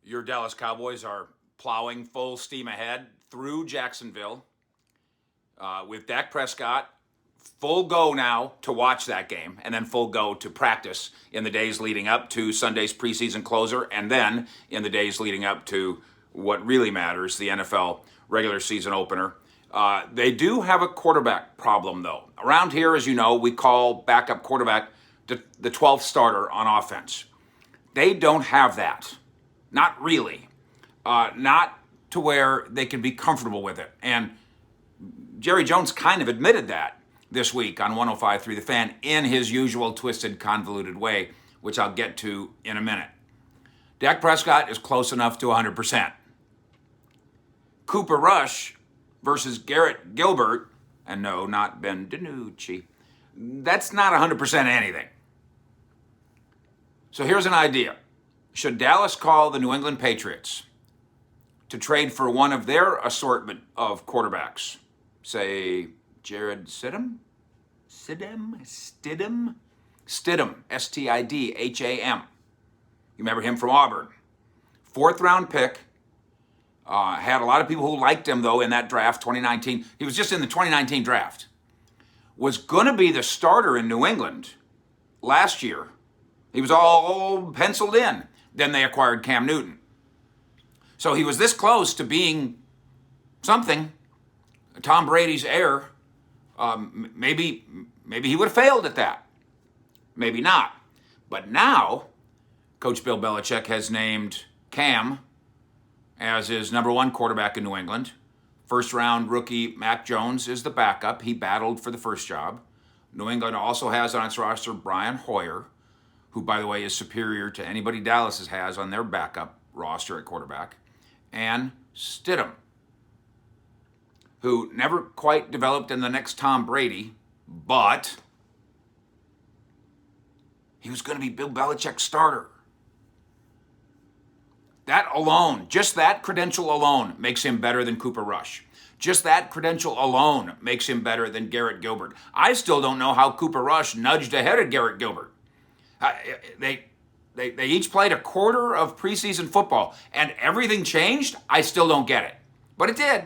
Your Dallas Cowboys are plowing full steam ahead through Jacksonville with Dak Prescott full go now to watch that game, and then full go to practice in the days leading up to Sunday's preseason closer, and then in the days leading up to what really matters, the NFL regular season opener. They do have a quarterback problem, though. Around here, as you know, we call backup quarterback the 12th starter on offense. They don't have that. Not really. Not to where they can be comfortable with it. And Jerry Jones kind of admitted that this week on 105.3 The Fan in his usual twisted, convoluted way, which I'll get to in a minute. Dak Prescott is close enough to 100%. Cooper Rush versus Garrett Gilbert, and no, not Ben DiNucci, that's not 100% anything. So here's an idea. Should Dallas call the New England Patriots to trade for one of their assortment of quarterbacks? Say, Jared Stidham, S-T-I-D-H-A-M. You remember him from Auburn. Fourth round pick. Had a lot of people who liked him, though, in that draft, 2019. He was just in the 2019 draft. Was going to be the starter in New England last year. He was all penciled in. Then they acquired Cam Newton. So he was this close to being something, Tom Brady's heir. Maybe he would have failed at that. Maybe not. But now, Coach Bill Belichick has named Cam as his number one quarterback in New England. First round rookie Mac Jones is the backup. He battled for the first job. New England also has on its roster Brian Hoyer, who, by the way, is superior to anybody Dallas has on their backup roster at quarterback, and Stidham, who never quite developed in the next Tom Brady, but he was going to be Bill Belichick's starter. That alone, just that credential alone, makes him better than Cooper Rush. Just that credential alone makes him better than Garrett Gilbert. I still don't know how Cooper Rush nudged ahead of Garrett Gilbert. They each played a quarter of preseason football, and everything changed? I still don't get it. But it did.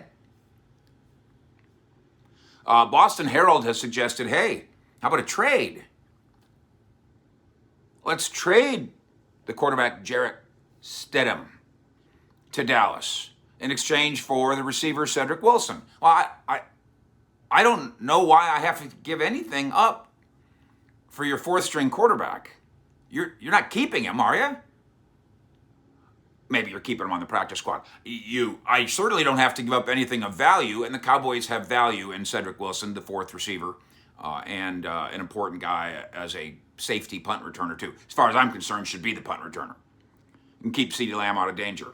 Boston Herald has suggested, hey, how about a trade? Let's trade the quarterback Jarrett Stidham to Dallas in exchange for the receiver Cedric Wilson. Well, I don't know why I have to give anything up for your fourth string quarterback. You're not keeping him, are you? Maybe you're keeping him on the practice squad. I certainly don't have to give up anything of value, and the Cowboys have value in Cedric Wilson, the fourth receiver, and an important guy as a safety punt returner too. As far as I'm concerned, should be the punt returner. And keep CeeDee Lamb out of danger.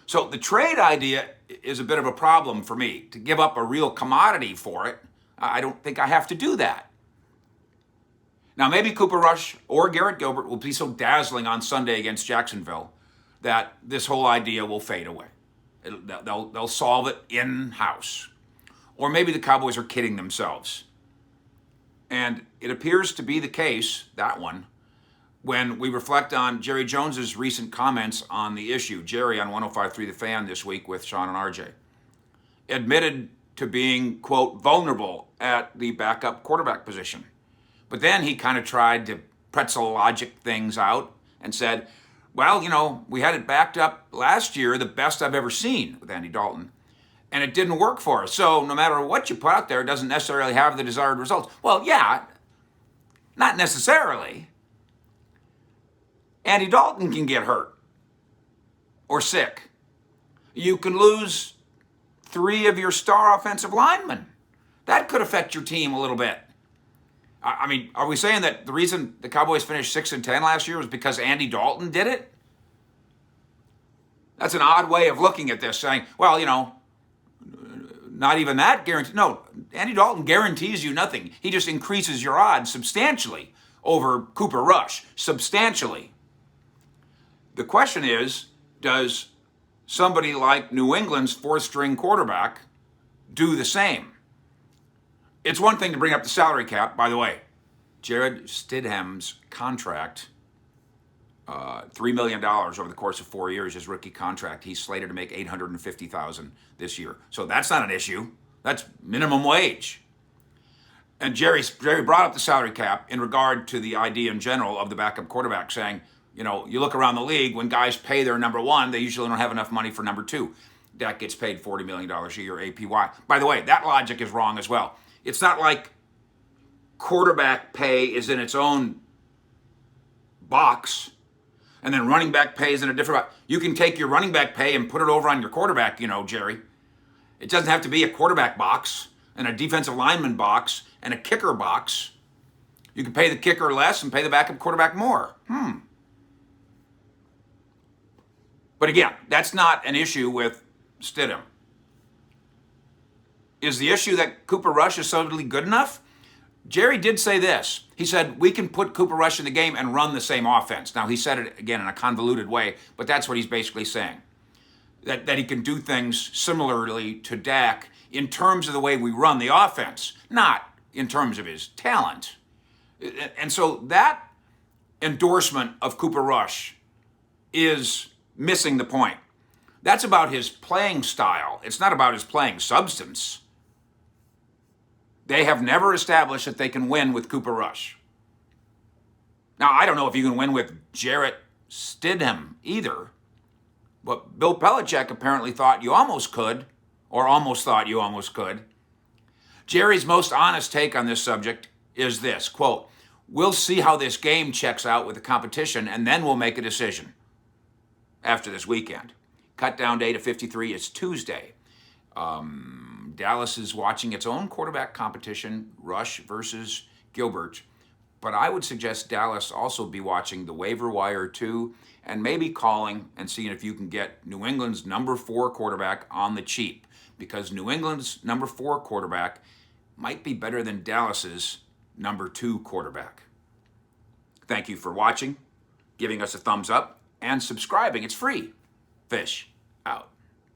So the trade idea is a bit of a problem for me. To give up a real commodity for it, I don't think I have to do that. Now, maybe Cooper Rush or Garrett Gilbert will be so dazzling on Sunday against Jacksonville that this whole idea will fade away. They'll solve it in-house. Or maybe the Cowboys are kidding themselves. And it appears to be the case, that one, when we reflect on Jerry Jones's recent comments on the issue. Jerry on 105.3 The Fan this week with Sean and RJ admitted to being, quote, vulnerable at the backup quarterback position. But then he kind of tried to pretzel logic things out and said, well, we had it backed up last year, the best I've ever seen with Andy Dalton, and it didn't work for us. So no matter what you put out there, it doesn't necessarily have the desired results. Well, yeah, not necessarily. Andy Dalton can get hurt or sick. You can lose 3 of your star offensive linemen. That could affect your team a little bit. I mean, are we saying that the reason the Cowboys finished 6-10 last year was because Andy Dalton did it? That's an odd way of looking at this, saying, well, not even that guarantee. No, Andy Dalton guarantees you nothing. He just increases your odds substantially over Cooper Rush, substantially. The question is, does somebody like New England's fourth-string quarterback do the same? It's one thing to bring up the salary cap, by the way. Jared Stidham's contract $3 million over the course of 4 years, his rookie contract. He's slated to make $850,000 this year. So that's not an issue. That's minimum wage. And Jerry brought up the salary cap in regard to the idea in general of the backup quarterback, saying, you know, you look around the league, when guys pay their number one, they usually don't have enough money for number two. Dak gets paid $40 million a year APY. By the way, that logic is wrong as well. It's not like quarterback pay is in its own box, and then running back pay is in a different box. You can take your running back pay and put it over on your quarterback, you know, Jerry. It doesn't have to be a quarterback box and a defensive lineman box and a kicker box. You can pay the kicker less and pay the backup quarterback more. But again, that's not an issue with Stidham. Is the issue that Cooper Rush is suddenly good enough? Jerry did say this. He said, we can put Cooper Rush in the game and run the same offense. Now, he said it again in a convoluted way, but that's what he's basically saying. That he can do things similarly to Dak in terms of the way we run the offense, not in terms of his talent. And so that endorsement of Cooper Rush is missing the point. That's about his playing style. It's not about his playing substance. They have never established that they can win with Cooper Rush. Now, I don't know if you can win with Jarrett Stidham either, but Bill Belichick apparently thought you almost could, or almost thought you almost could. Jerry's most honest take on this subject is this, quote, we'll see how this game checks out with the competition, and then we'll make a decision after this weekend. Cut down date of 53 is Tuesday. Dallas is watching its own quarterback competition, Rush versus Gilbert. But I would suggest Dallas also be watching the waiver wire too, and maybe calling and seeing if you can get New England's number 4 quarterback on the cheap, because New England's number 4 quarterback might be better than Dallas's number 2 quarterback. Thank you for watching, giving us a thumbs up, and subscribing. It's free. Fish.